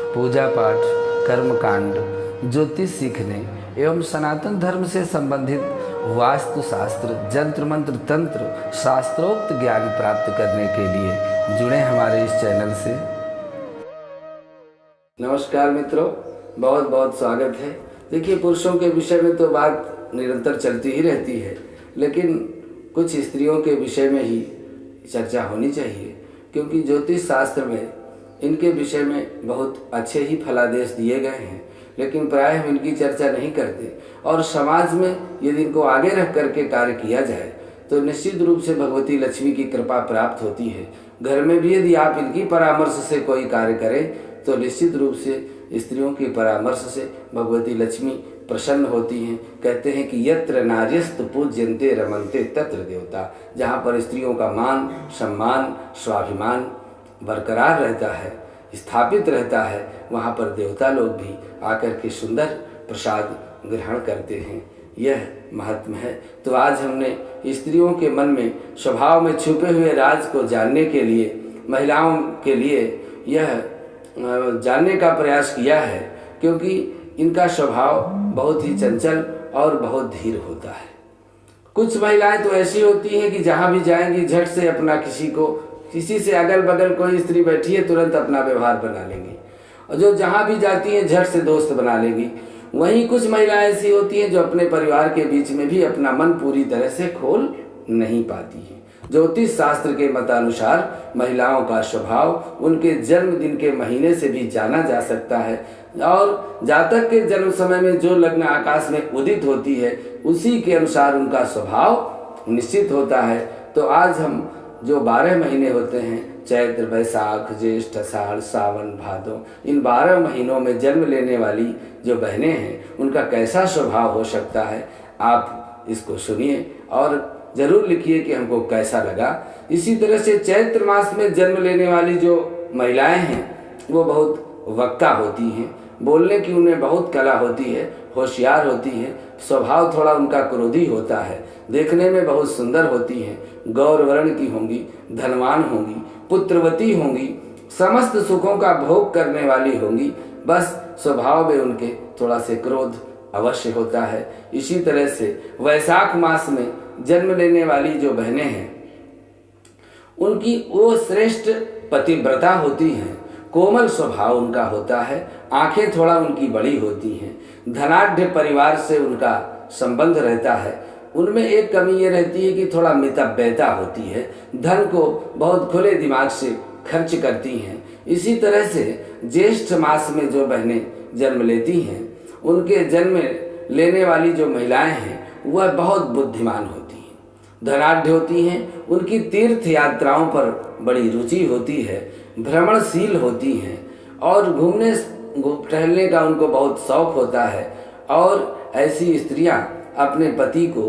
पूजा पाठ, कर्मकांड, ज्योतिष सीखने एवं सनातन धर्म से संबंधित वास्तु शास्त्र, जंत्र मंत्र, तंत्र, शास्त्रोक्त ज्ञान प्राप्त करने के लिए जुड़े हमारे इस चैनल से। नमस्कार मित्रों, बहुत बहुत स्वागत है। देखिए, पुरुषों के विषय में तो बात निरंतर चलती ही रहती है, लेकिन कुछ स्त्रियों के विषय में ही चर्चा होनी चाहिए, क्योंकि ज्योतिष शास्त्र में इनके विषय में बहुत अच्छे ही फलादेश दिए गए हैं, लेकिन प्राय हम इनकी चर्चा नहीं करते। और समाज में यदि इनको आगे रख करके कार्य किया जाए तो निश्चित रूप से भगवती लक्ष्मी की कृपा प्राप्त होती है। घर में भी यदि आप इनकी परामर्श से कोई कार्य करें तो निश्चित रूप से स्त्रियों की परामर्श से भगवती लक्ष्मी प्रसन्न होती हैं। कहते हैं कि यत्र नार्यस्तु पूज्यन्ते रमन्ते तत्र देवता। जहाँ पर स्त्रियों का मान, सम्मान, स्वाभिमान बरकरार रहता है, स्थापित रहता है, वहाँ पर देवता लोग भी आकर के सुंदर प्रसाद ग्रहण करते हैं। यह महत्व है। तो आज हमने स्त्रियों के मन में, स्वभाव में छुपे हुए राज को जानने के लिए, महिलाओं के लिए यह जानने का प्रयास किया है, क्योंकि इनका स्वभाव बहुत ही चंचल और बहुत धीर होता है। कुछ महिलाएं तो ऐसी होती हैं कि जहाँ भी जाएंगी झट से अपना किसी से अगल बगल कोई स्त्री बैठी है तुरंत अपना व्यवहार बना लेंगी, और जो जहाँ भी जाती हैं झट से दोस्त बना लेंगी। वहीं कुछ महिलाएं ऐसी होती हैं जो अपने परिवार के बीच में भी अपना मन पूरी तरह से खोल नहीं पाती हैं। ज्योतिष शास्त्र के मतानुसार महिलाओं का स्वभाव उनके जन्मदिन के महीने से भी जाना जा सकता है, और जातक के जन्म समय में जो लग्न आकाश में उदित होती है उसी के अनुसार उनका स्वभाव निश्चित होता है। तो आज हम जो 12 महीने होते हैं, चैत्र, वैशाख, ज्येष्ठ, आषाढ़, सावन, भादो, इन 12 महीनों में जन्म लेने वाली जो बहनें हैं उनका कैसा स्वभाव हो सकता है, आप इसको सुनिए और जरूर लिखिए कि हमको कैसा लगा। इसी तरह से चैत्र मास में जन्म लेने वाली जो महिलाएं हैं वो बहुत वक्ता होती हैं, बोलने की उनमें बहुत कला होती है, होशियार होती है, स्वभाव थोड़ा उनका क्रोधी होता है, देखने में बहुत सुंदर होती हैं, गौर वर्ण की होंगी, धनवान होंगी, पुत्रवती होंगी, समस्त सुखों का भोग करने वाली होंगी। बस स्वभाव में उनके थोड़ा से क्रोध अवश्य होता है। इसी तरह से वैशाख मास में जन्म लेने वाली जो बहनें हैं उनकी वो श्रेष्ठ पतिव्रता होती हैं, कोमल स्वभाव उनका होता है, आंखें थोड़ा उनकी बड़ी होती हैं, धनाढ़ परिवार से उनका संबंध रहता है। उनमें एक कमी ये रहती है कि थोड़ा मितव्ययता होती है, धन को बहुत खुले दिमाग से खर्च करती हैं। इसी तरह से ज्येष्ठ मास में जो बहनें जन्म लेती हैं उनके जन्म लेने वाली जो महिलाएं हैं वह बहुत बुद्धिमान होती हैं, धनाढ़ होती हैं, उनकी तीर्थ यात्राओं पर बड़ी रुचि होती है, भ्रमणशील होती हैं और घूमने टहलने का उनको बहुत शौक होता है। और ऐसी स्त्रियां अपने पति को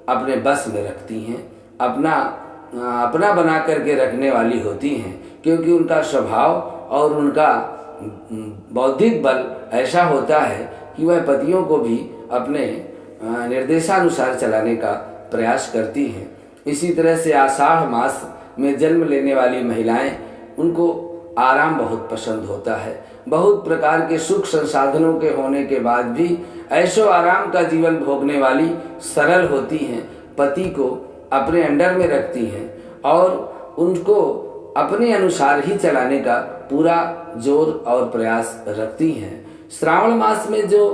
अपने बस में रखती हैं, अपना बना करके रखने वाली होती हैं, क्योंकि उनका स्वभाव और उनका बौद्धिक बल ऐसा होता है कि वह पतियों को भी अपने निर्देशानुसार चलाने का प्रयास करती हैं। इसी तरह से आषाढ़ मास में जन्म लेने वाली महिलाएं, उनको आराम बहुत पसंद होता है। बहुत प्रकार के सुख संसाधनों के होने के बाद भी ऐशो आराम का जीवन भोगने वाली सरल होती हैं, पति को अपने अंडर में रखती हैं और उनको अपने अनुसार ही चलाने का पूरा जोर और प्रयास रखती हैं। श्रावण मास में जो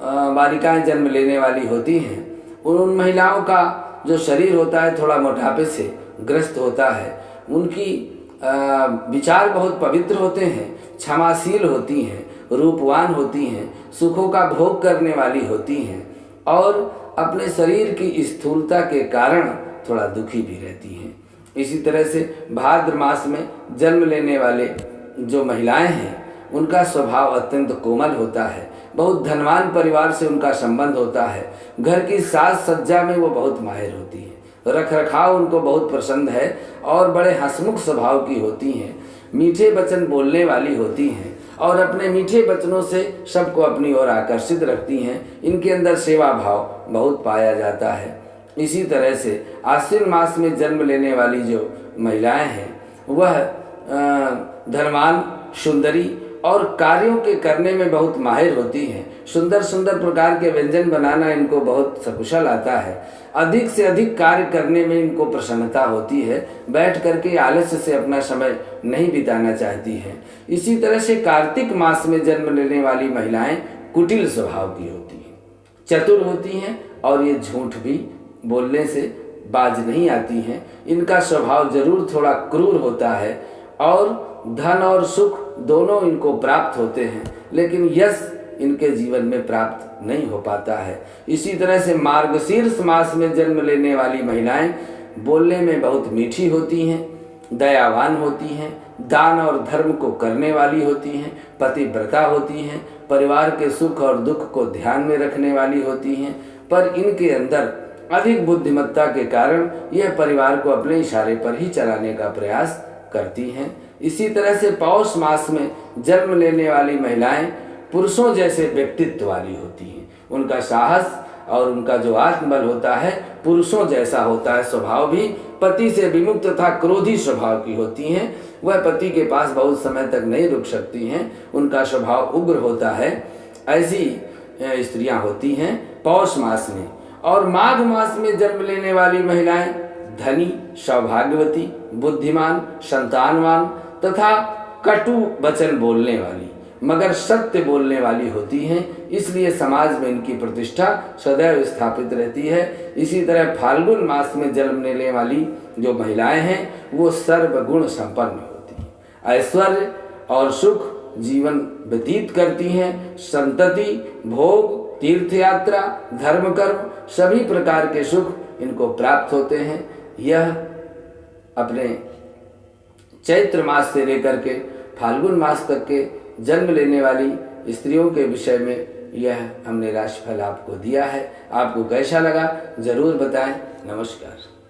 बालिकाएं जन्म लेने वाली होती हैं उन महिलाओं का जो शरीर होता है थोड़ा मोटापे से ग्रस्त होता है। उनकी विचार बहुत पवित्र होते हैं, क्षमाशील होती हैं, रूपवान होती हैं, सुखों का भोग करने वाली होती हैं और अपने शरीर की स्थूलता के कारण थोड़ा दुखी भी रहती हैं। इसी तरह से भाद्र मास में जन्म लेने वाले जो महिलाएं हैं उनका स्वभाव अत्यंत कोमल होता है, बहुत धनवान परिवार से उनका संबंध होता है, घर की साज सज्जा में वो बहुत माहिर होती हैं, रख रखाव उनको बहुत पसंद है और बड़े हंसमुख स्वभाव की होती हैं, मीठे वचन बोलने वाली होती हैं और अपने मीठे वचनों से सबको अपनी ओर आकर्षित रखती हैं। इनके अंदर सेवा भाव बहुत पाया जाता है। इसी तरह से आश्विन मास में जन्म लेने वाली जो महिलाएं हैं वह धनवान, सुंदरी और कार्यों के करने में बहुत माहिर होती हैं। सुंदर सुंदर प्रकार के व्यंजन बनाना इनको बहुत सकुशल आता है। अधिक से अधिक कार्य करने में इनको प्रसन्नता होती है। बैठ करके आलस्य से अपना समय नहीं बिताना चाहती हैं। इसी तरह से कार्तिक मास में जन्म लेने वाली महिलाएं कुटिल स्वभाव की होती हैं, चतुर होती हैं और ये झूठ भी बोलने से बाज नहीं आती हैं। इनका स्वभाव जरूर थोड़ा क्रूर होता है और धन और सुख दोनों इनको प्राप्त होते हैं, लेकिन यश इनके जीवन में प्राप्त नहीं हो पाता है। इसी तरह से मार्गशीर्ष मास में जन्म लेने वाली महिलाएं बोलने में बहुत मीठी होती हैं, दयावान होती हैं, दान और धर्म को करने वाली होती हैं, पतिव्रता होती हैं, परिवार के सुख और दुख को ध्यान में रखने वाली होती हैं। पर इनके अंदर अधिक बुद्धिमत्ता के कारण यह परिवार को अपने इशारे पर ही चलाने का प्रयास करती हैं। इसी तरह से पौष मास में जन्म लेने वाली महिलाएं पुरुषों जैसे व्यक्तित्व वाली होती हैं। उनका साहस और उनका जो आत्मबल होता है पुरुषों जैसा होता है। स्वभाव भी पति से विमुक्त तथा क्रोधी स्वभाव की होती हैं। वह पति के पास बहुत समय तक नहीं रुक सकती हैं। उनका स्वभाव उग्र होता है। ऐसी स्त्रियां होती हैं पौष मास में। और माघ मास में जन्म लेने वाली महिलाएं धनी, सौभाग्यवती, बुद्धिमान, संतानवान तथा कटु वचन बोलने वाली मगर सत्य बोलने वाली होती हैं। इसलिए समाज में इनकी प्रतिष्ठा सदैव स्थापित रहती है। इसी तरह फाल्गुन मास में जन्म लेने वाली जो महिलाएं हैं वो सर्वगुण संपन्न होती हैं, ऐश्वर्य और सुख जीवन व्यतीत करती हैं। संतति, भोग, तीर्थ यात्रा, धर्म कर्म सभी प्रकार के सुख इनको प्राप्त होते हैं। यह अपने चैत्र मास से लेकर के फाल्गुन मास तक के जन्म लेने वाली स्त्रियों के विषय में यह हमने राशिफल आपको दिया है। आपको कैसा लगा जरूर बताएं। नमस्कार।